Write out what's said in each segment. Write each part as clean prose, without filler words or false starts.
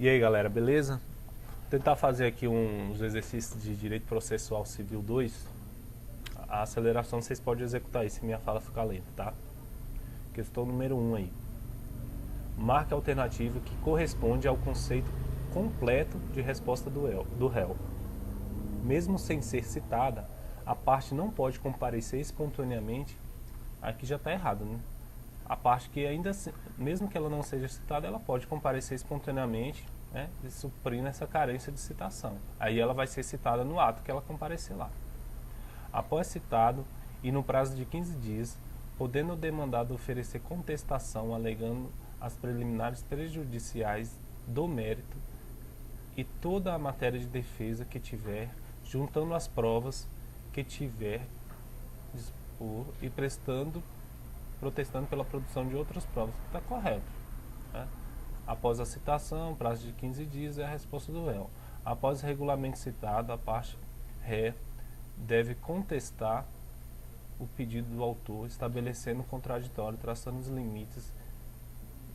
E aí galera, beleza? Vou tentar fazer aqui uns exercícios de Direito Processual Civil 2. A aceleração vocês podem executar aí se minha fala ficar lenta, tá? Questão número 1 aí. Marque a alternativa que corresponde ao conceito completo de resposta do réu. Mesmo sem ser citada, a parte não pode comparecer espontaneamente. Aqui já está errado, né? A parte que ainda, mesmo que ela não seja citada, ela pode comparecer espontaneamente, né, e suprindo essa carência de citação. Aí ela vai ser citada no ato que ela comparecer lá. Após citado e no prazo de 15 dias, podendo o demandado oferecer contestação alegando as preliminares prejudiciais do mérito e toda a matéria de defesa que tiver, juntando as provas que tiver dispor e protestando pela produção de outras provas. Está correto. Né? Após a citação, prazo de 15 dias é a resposta do réu. Após o regulamento citado, a parte ré deve contestar o pedido do autor, estabelecendo o contraditório, traçando os limites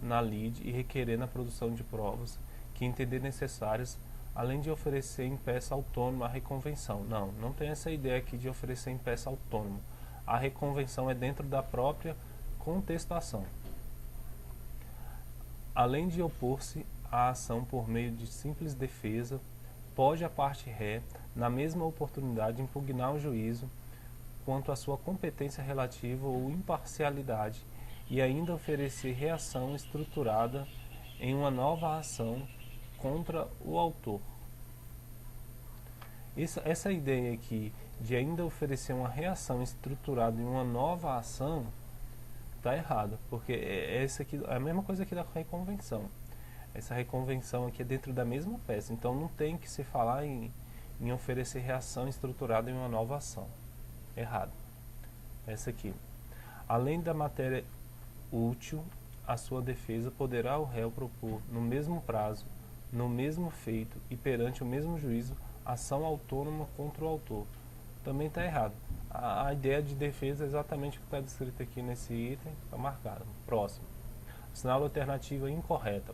na lide e requerendo a produção de provas que entender necessárias, além de oferecer em peça autônoma a reconvenção. Não tem essa ideia aqui de oferecer em peça autônoma. A reconvenção é dentro da própria contestação. Além de opor-se à ação por meio de simples defesa, pode a parte ré, na mesma oportunidade, impugnar o juízo quanto à sua competência relativa ou imparcialidade e ainda oferecer reação estruturada em uma nova ação contra o autor. Essa ideia aqui de ainda oferecer uma reação estruturada em uma nova ação está errada, porque essa aqui é a mesma coisa aqui da reconvenção. Essa reconvenção aqui é dentro da mesma peça, então não tem que se falar em oferecer reação estruturada em uma nova ação. Errado. Essa aqui. Além da matéria útil, a sua defesa poderá o réu propor, no mesmo prazo, no mesmo feito e perante o mesmo juízo, ação autônoma contra o autor. Também está errado. A ideia de defesa é exatamente o que está descrito aqui nesse item, está marcado. Próximo. Assinala a alternativa incorreta.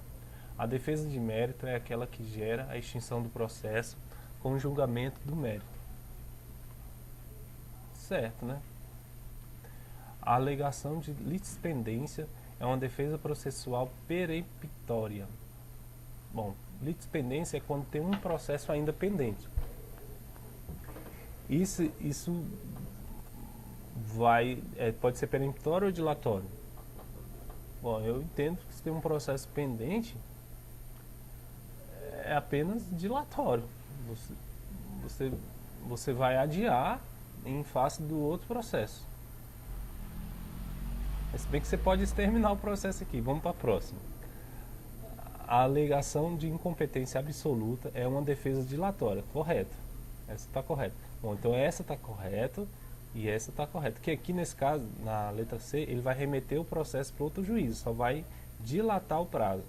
A defesa de mérito é aquela que gera a extinção do processo com o julgamento do mérito. Certo, né? A alegação de litispendência é uma defesa processual peremptória. Bom, litispendência é quando tem um processo ainda pendente. Isso pode ser peremptório ou dilatório. Bom, eu entendo que se tem um processo pendente, é apenas dilatório. Você vai adiar em face do outro processo. Se bem que você pode exterminar o processo aqui. Vamos para a próxima. A alegação de incompetência absoluta é uma defesa dilatória. Correto. Essa está correta. Bom, então essa está correta e essa está correta. Que aqui nesse caso, na letra C, ele vai remeter o processo para outro juízo. Só vai dilatar o prazo.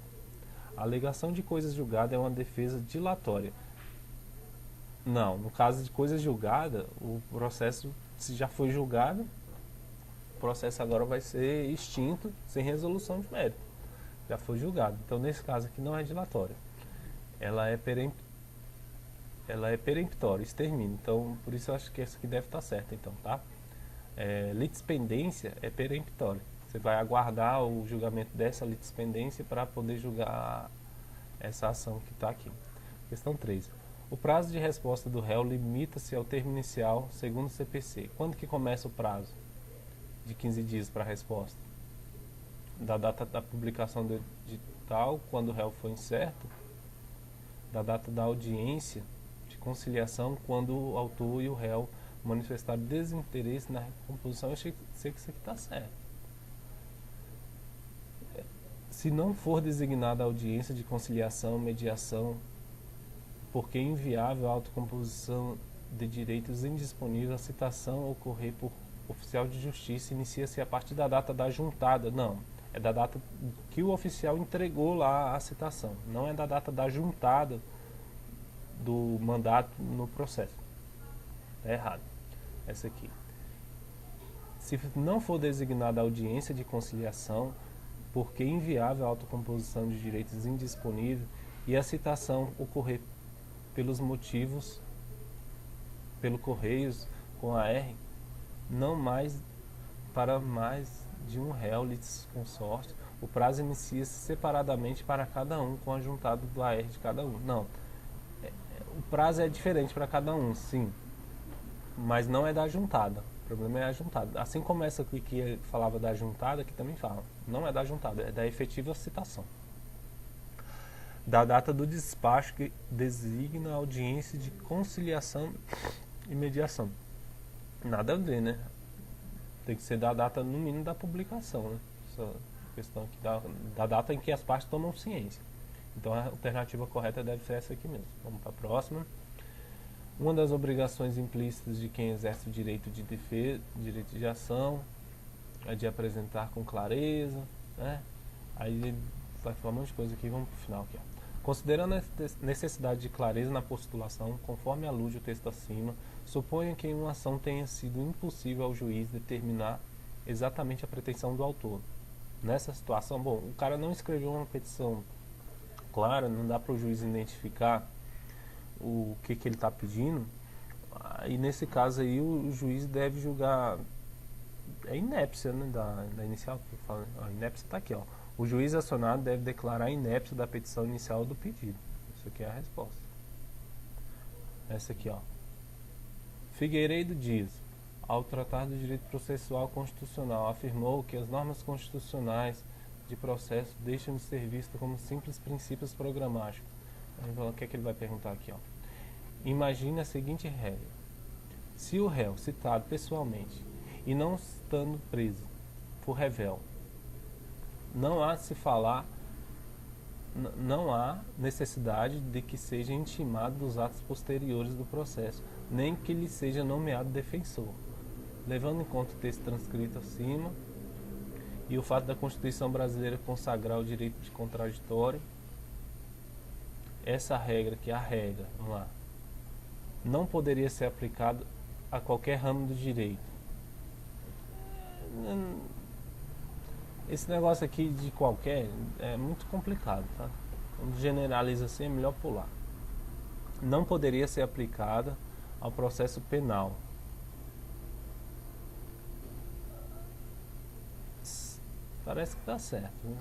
A alegação de coisas julgadas é uma defesa dilatória. Não, no caso de coisa julgada, o processo, se já foi julgado, o processo agora vai ser extinto sem resolução de mérito. Já foi julgado. Então, nesse caso aqui não é dilatória. Ela é peremptória, extermina. Então, por isso eu acho que essa aqui deve estar certa, então, tá? Litispendência é peremptória. Você vai aguardar o julgamento dessa litispendência para poder julgar essa ação que está aqui. Questão 3. O prazo de resposta do réu limita-se ao termo inicial segundo o CPC. Quando que começa o prazo de 15 dias para a resposta? Da data da publicação do edital, quando o réu for incerto, da data da audiência de conciliação, quando o autor e o réu manifestaram desinteresse na recomposição. Eu sei que isso aqui está certo. Se não for designada a audiência de conciliação, mediação, porque é inviável a autocomposição de direitos indisponíveis, a citação ocorrer por oficial de justiça inicia-se a partir da data da juntada. Não, é da data que o oficial entregou lá a citação. Não é da data da juntada do mandato no processo. É errado. Essa aqui. Se não for designada a audiência de conciliação, porque é inviável a autocomposição de direitos indisponíveis, e a citação ocorrer pelos motivos, pelo Correios com a R, não mais para mais de um réu litisconsorte, o prazo inicia-se separadamente para cada um com a juntada do AR de cada um. Não, o prazo é diferente para cada um, sim, mas não é da juntada. O problema é a juntada. Assim como essa aqui que falava da juntada, que também fala. Não é da juntada, é da efetiva citação. Da data do despacho que designa a audiência de conciliação e mediação. Nada a ver, né? Tem que ser da data, no mínimo, da publicação, né? Essa questão aqui da data em que as partes tomam ciência. Então a alternativa correta deve ser essa aqui mesmo. Vamos para a próxima. Uma das obrigações implícitas de quem exerce o direito de defesa, direito de ação, é de apresentar com clareza, né? Aí ele vai falar um monte de coisa aqui, vamos para o final aqui, ó. Considerando a necessidade de clareza na postulação, conforme alude o texto acima, suponha que em uma ação tenha sido impossível ao juiz determinar exatamente a pretensão do autor. Nessa situação, bom, o cara não escreveu uma petição clara, não dá para o juiz identificar o que ele está pedindo, e nesse caso aí o juiz deve julgar, é inépcia, né, da inicial, que eu falo, a inépcia está aqui, ó. O juiz acionado deve declarar a inépcia da petição inicial do pedido. Isso aqui é a resposta. Essa aqui, ó. Figueiredo Dias, ao tratar do direito processual constitucional, afirmou que as normas constitucionais de processo deixam de ser vistas como simples princípios programáticos. Então, o que é que ele vai perguntar aqui, ó? Imagine a seguinte regra. Se o réu citado pessoalmente e não estando preso for revel, não há necessidade de que seja intimado dos atos posteriores do processo, nem que lhe seja nomeado defensor. Levando em conta o texto transcrito acima e o fato da Constituição brasileira consagrar o direito de contraditório, essa regra, que é a regra, vamos lá, não poderia ser aplicada a qualquer ramo do direito. Esse negócio aqui de qualquer é muito complicado, tá? Quando generaliza assim é melhor pular. Não poderia ser aplicada ao processo penal. Parece que está certo, né?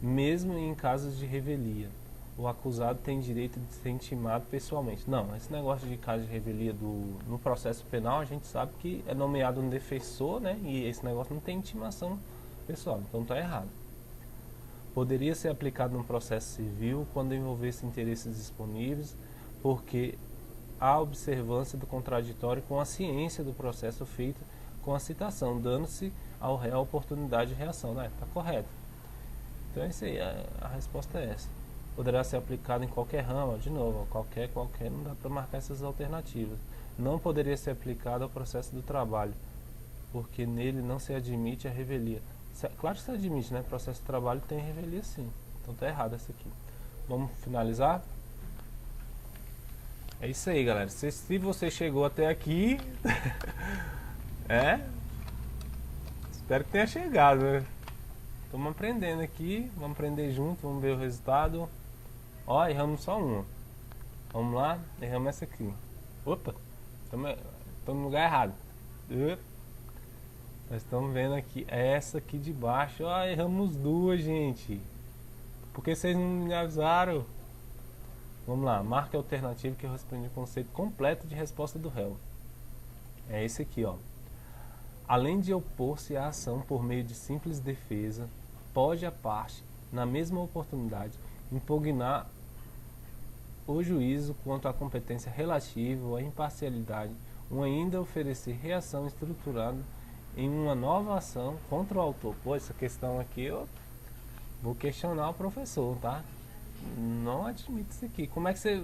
Mesmo em casos de revelia, o acusado tem direito de ser intimado pessoalmente. Não, esse negócio de caso de revelia no processo penal, a gente sabe que é nomeado um defensor, né? E esse negócio não tem intimação pessoal, então está errado. Poderia ser aplicado num processo civil quando envolvesse interesses disponíveis, porque há observância do contraditório com a ciência do processo feito com a citação, dando-se ao réu a oportunidade de reação. Né? Está correto. Então é isso aí, a resposta é essa. Poderá ser aplicado em qualquer ramo, de novo, qualquer, não dá para marcar essas alternativas. Não poderia ser aplicado ao processo do trabalho, porque nele não se admite a revelia. Claro que se admite, né? Processo de trabalho tem revelia sim. Então tá errado essa aqui. Vamos finalizar? É isso aí, galera. Se você chegou até aqui, espero que tenha chegado, né? Estamos aprendendo aqui, vamos aprender junto, vamos ver o resultado. Ó, erramos só uma. Vamos lá, erramos essa aqui. Opa, estamos no lugar errado. Nós estamos vendo aqui, essa aqui de baixo. Ó, erramos duas, gente. Por que vocês não me avisaram? Vamos lá, marque a alternativa que responde o conceito completo de resposta do réu. É esse aqui, ó. Além de opor-se à ação por meio de simples defesa, pode a parte, na mesma oportunidade, impugnar o juízo quanto à competência relativa ou à imparcialidade, ou ainda oferecer reação estruturada em uma nova ação contra o autor. Pô, essa questão aqui eu vou questionar o professor, tá? Não admito isso aqui. Como é que você...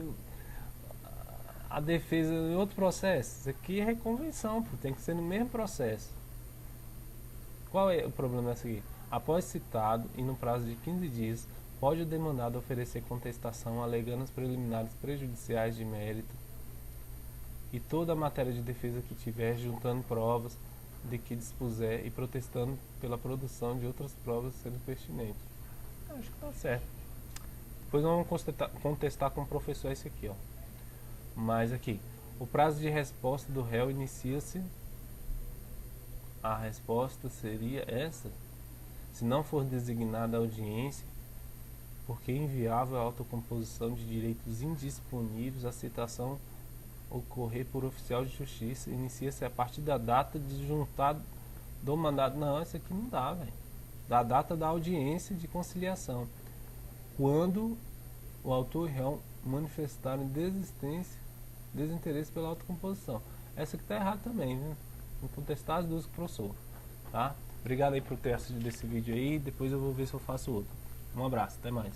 A defesa em outro processo? Isso aqui é reconvenção, pô. Tem que ser no mesmo processo. Qual é o problema dessa aqui? Após citado e no prazo de 15 dias, pode o demandado oferecer contestação alegando os preliminares prejudiciais de mérito e toda a matéria de defesa que tiver, juntando provas de que dispuser e protestando pela produção de outras provas sendo pertinentes. Acho que tá certo. Depois vamos contestar com o professor esse aqui, ó. Mas aqui, o prazo de resposta do réu inicia-se. A resposta seria essa: se não for designada a audiência, porque inviável a autocomposição de direitos indisponíveis, a citação ocorrer por oficial de justiça, inicia-se a partir da data de juntado do mandado. Não, isso aqui não dá, velho. Da data da audiência de conciliação, quando o autor e réu manifestarem desinteresse pela autocomposição. Essa aqui tá errada também, viu? Vou contestar as duas com o professor, tá? Obrigado aí por ter assistido esse vídeo aí. Depois eu vou ver se eu faço outro. Um abraço, até mais.